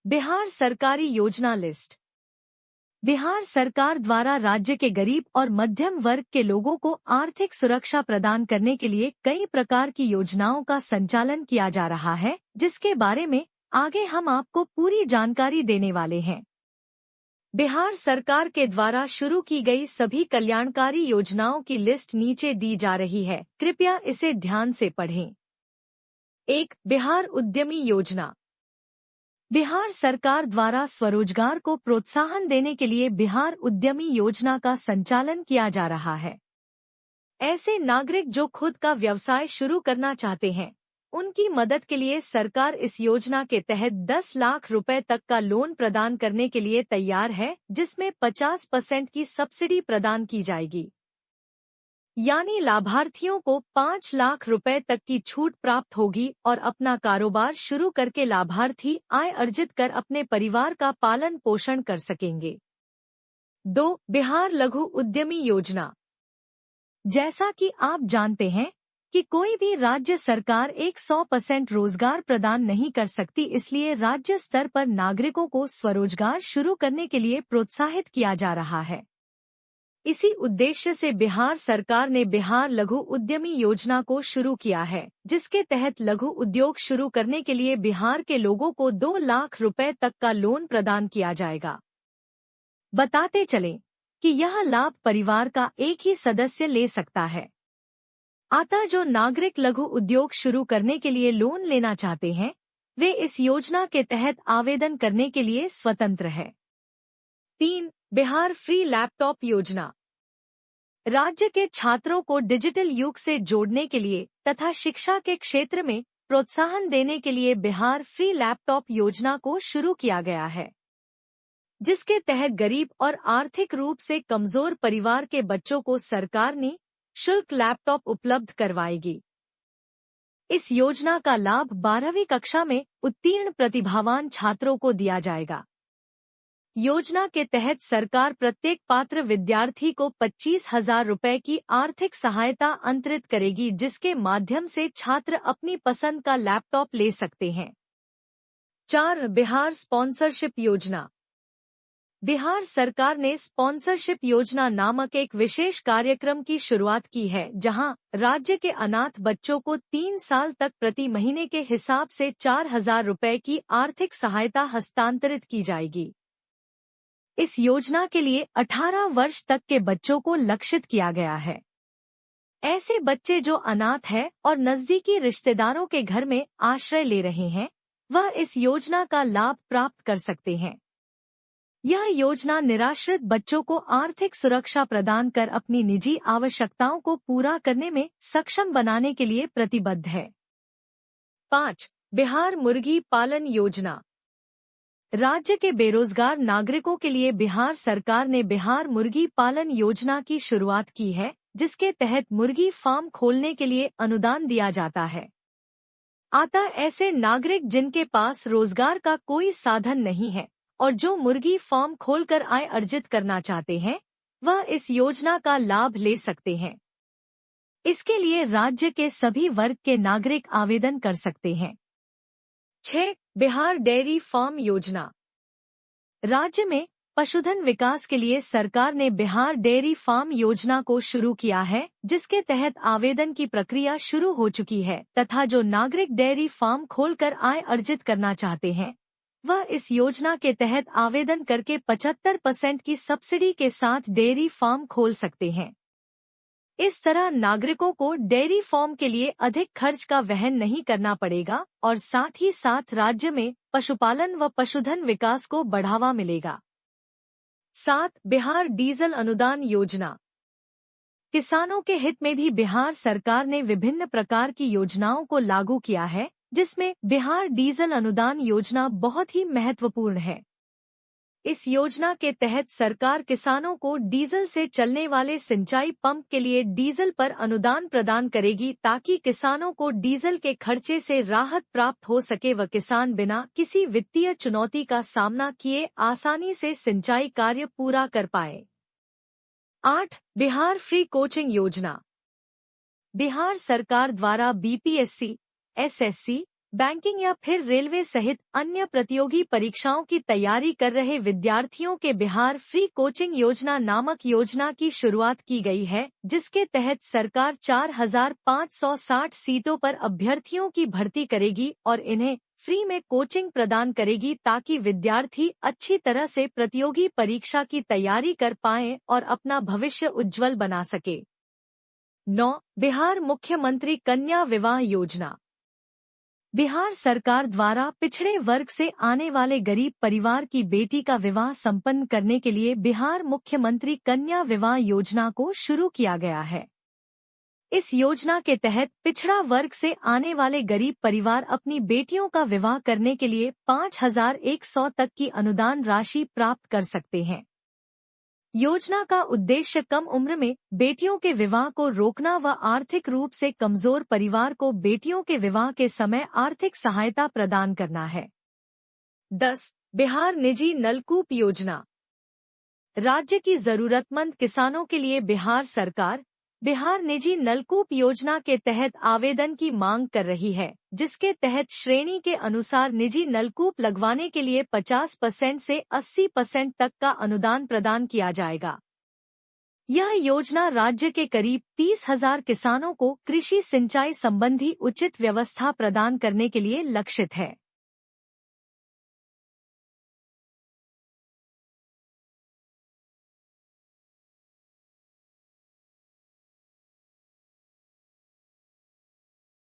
बिहार सरकारी योजना लिस्ट। बिहार सरकार द्वारा राज्य के गरीब और मध्यम वर्ग के लोगों को आर्थिक सुरक्षा प्रदान करने के लिए कई प्रकार की योजनाओं का संचालन किया जा रहा है, जिसके बारे में आगे हम आपको पूरी जानकारी देने वाले हैं। बिहार सरकार के द्वारा शुरू की गई सभी कल्याणकारी योजनाओं की लिस्ट नीचे दी जा रही है, कृपया इसे ध्यान से पढ़ें। 1. बिहार उद्यमी योजना। बिहार सरकार द्वारा स्वरोजगार को प्रोत्साहन देने के लिए बिहार उद्यमी योजना का संचालन किया जा रहा है। ऐसे नागरिक जो खुद का व्यवसाय शुरू करना चाहते हैं, उनकी मदद के लिए सरकार इस योजना के तहत 10 लाख रुपए तक का लोन प्रदान करने के लिए तैयार है, जिसमें 50% की सब्सिडी प्रदान की जाएगी। यानी लाभार्थियों को 5 लाख रुपए तक की छूट प्राप्त होगी और अपना कारोबार शुरू करके लाभार्थी आय अर्जित कर अपने परिवार का पालन पोषण कर सकेंगे। 2. बिहार लघु उद्यमी योजना। जैसा कि आप जानते हैं कि कोई भी राज्य सरकार 100% रोजगार प्रदान नहीं कर सकती, इसलिए राज्य स्तर पर नागरिकों को स्वरोजगार शुरू करने के लिए प्रोत्साहित किया जा रहा है। इसी उद्देश्य से बिहार सरकार ने बिहार लघु उद्यमी योजना को शुरू किया है, जिसके तहत लघु उद्योग शुरू करने के लिए बिहार के लोगों को 2 लाख रुपए तक का लोन प्रदान किया जाएगा। बताते चलें कि यह लाभ परिवार का एक ही सदस्य ले सकता है। अतः जो नागरिक लघु उद्योग शुरू करने के लिए लोन लेना चाहते हैं, वे इस योजना के तहत आवेदन करने के लिए स्वतंत्र है। 3. बिहार फ्री लैपटॉप योजना। राज्य के छात्रों को डिजिटल युग से जोड़ने के लिए तथा शिक्षा के क्षेत्र में प्रोत्साहन देने के लिए बिहार फ्री लैपटॉप योजना को शुरू किया गया है, जिसके तहत गरीब और आर्थिक रूप से कमजोर परिवार के बच्चों को सरकार ने शुल्क लैपटॉप उपलब्ध करवाएगी। इस योजना का लाभ 12वीं कक्षा में उत्तीर्ण प्रतिभावान छात्रों को दिया जाएगा। योजना के तहत सरकार प्रत्येक पात्र विद्यार्थी को 25,000 रुपए की आर्थिक सहायता अंतरित करेगी, जिसके माध्यम से छात्र अपनी पसंद का लैपटॉप ले सकते हैं। 4. बिहार स्पॉन्सरशिप योजना। बिहार सरकार ने स्पॉन्सरशिप योजना नामक एक विशेष कार्यक्रम की शुरुआत की है, जहां राज्य के अनाथ बच्चों को 3 साल तक प्रति महीने के हिसाब से 4,000 रुपए की आर्थिक सहायता हस्तांतरित की जाएगी। इस योजना के लिए 18 वर्ष तक के बच्चों को लक्षित किया गया है। ऐसे बच्चे जो अनाथ हैं और नजदीकी रिश्तेदारों के घर में आश्रय ले रहे हैं, वह इस योजना का लाभ प्राप्त कर सकते हैं। यह योजना निराश्रित बच्चों को आर्थिक सुरक्षा प्रदान कर अपनी निजी आवश्यकताओं को पूरा करने में सक्षम बनाने के लिए प्रतिबद्ध है। 5. बिहार मुर्गी पालन योजना। राज्य के बेरोजगार नागरिकों के लिए बिहार सरकार ने बिहार मुर्गी पालन योजना की शुरुआत की है, जिसके तहत मुर्गी फार्म खोलने के लिए अनुदान दिया जाता है। अतः ऐसे नागरिक जिनके पास रोजगार का कोई साधन नहीं है और जो मुर्गी फार्म खोलकर आय अर्जित करना चाहते हैं, वह इस योजना का लाभ ले सकते हैं। इसके लिए राज्य के सभी वर्ग के नागरिक आवेदन कर सकते हैं। 6. बिहार डेयरी फार्म योजना। राज्य में पशुधन विकास के लिए सरकार ने बिहार डेयरी फार्म योजना को शुरू किया है, जिसके तहत आवेदन की प्रक्रिया शुरू हो चुकी है तथा जो नागरिक डेयरी फार्म खोलकर आय अर्जित करना चाहते हैं, वह इस योजना के तहत आवेदन करके 75% की सब्सिडी के साथ डेयरी फार्म खोल सकते हैं। इस तरह नागरिकों को डेयरी फार्म के लिए अधिक खर्च का वहन नहीं करना पड़ेगा और साथ ही साथ राज्य में पशुपालन व पशुधन विकास को बढ़ावा मिलेगा। 7. बिहार डीजल अनुदान योजना। किसानों के हित में भी बिहार सरकार ने विभिन्न प्रकार की योजनाओं को लागू किया है, जिसमें बिहार डीजल अनुदान योजना बहुत ही महत्वपूर्ण है। इस योजना के तहत सरकार किसानों को डीजल से चलने वाले सिंचाई पंप के लिए डीजल पर अनुदान प्रदान करेगी, ताकि किसानों को डीजल के खर्चे से राहत प्राप्त हो सके व किसान बिना किसी वित्तीय चुनौती का सामना किए आसानी से सिंचाई कार्य पूरा कर पाए। 8. बिहार फ्री कोचिंग योजना। बिहार सरकार द्वारा बीपीएससी, एसएससी, बैंकिंग या फिर रेलवे सहित अन्य प्रतियोगी परीक्षाओं की तैयारी कर रहे विद्यार्थियों के बिहार फ्री कोचिंग योजना नामक योजना की शुरुआत की गई है, जिसके तहत सरकार 4,560 सीटों पर अभ्यर्थियों की भर्ती करेगी और इन्हें फ्री में कोचिंग प्रदान करेगी ताकि विद्यार्थी अच्छी तरह से प्रतियोगी परीक्षा की तैयारी कर पाएं और अपना भविष्य उज्जवल बना सके। 9. बिहार मुख्यमंत्री कन्या विवाह योजना। बिहार सरकार द्वारा पिछड़े वर्ग से आने वाले गरीब परिवार की बेटी का विवाह संपन्न करने के लिए बिहार मुख्यमंत्री कन्या विवाह योजना को शुरू किया गया है। इस योजना के तहत पिछड़ा वर्ग से आने वाले गरीब परिवार अपनी बेटियों का विवाह करने के लिए 5,100 तक की अनुदान राशि प्राप्त कर सकते हैं। योजना का उद्देश्य कम उम्र में बेटियों के विवाह को रोकना व आर्थिक रूप से कमजोर परिवार को बेटियों के विवाह के समय आर्थिक सहायता प्रदान करना है। 10. बिहार निजी नलकूप योजना। राज्य की जरूरतमंद किसानों के लिए बिहार सरकार बिहार निजी नलकूप योजना के तहत आवेदन की मांग कर रही है, जिसके तहत श्रेणी के अनुसार निजी नलकूप लगवाने के लिए 50% से 80% तक का अनुदान प्रदान किया जाएगा। यह योजना राज्य के करीब 30,000 किसानों को कृषि सिंचाई संबंधी उचित व्यवस्था प्रदान करने के लिए लक्षित है।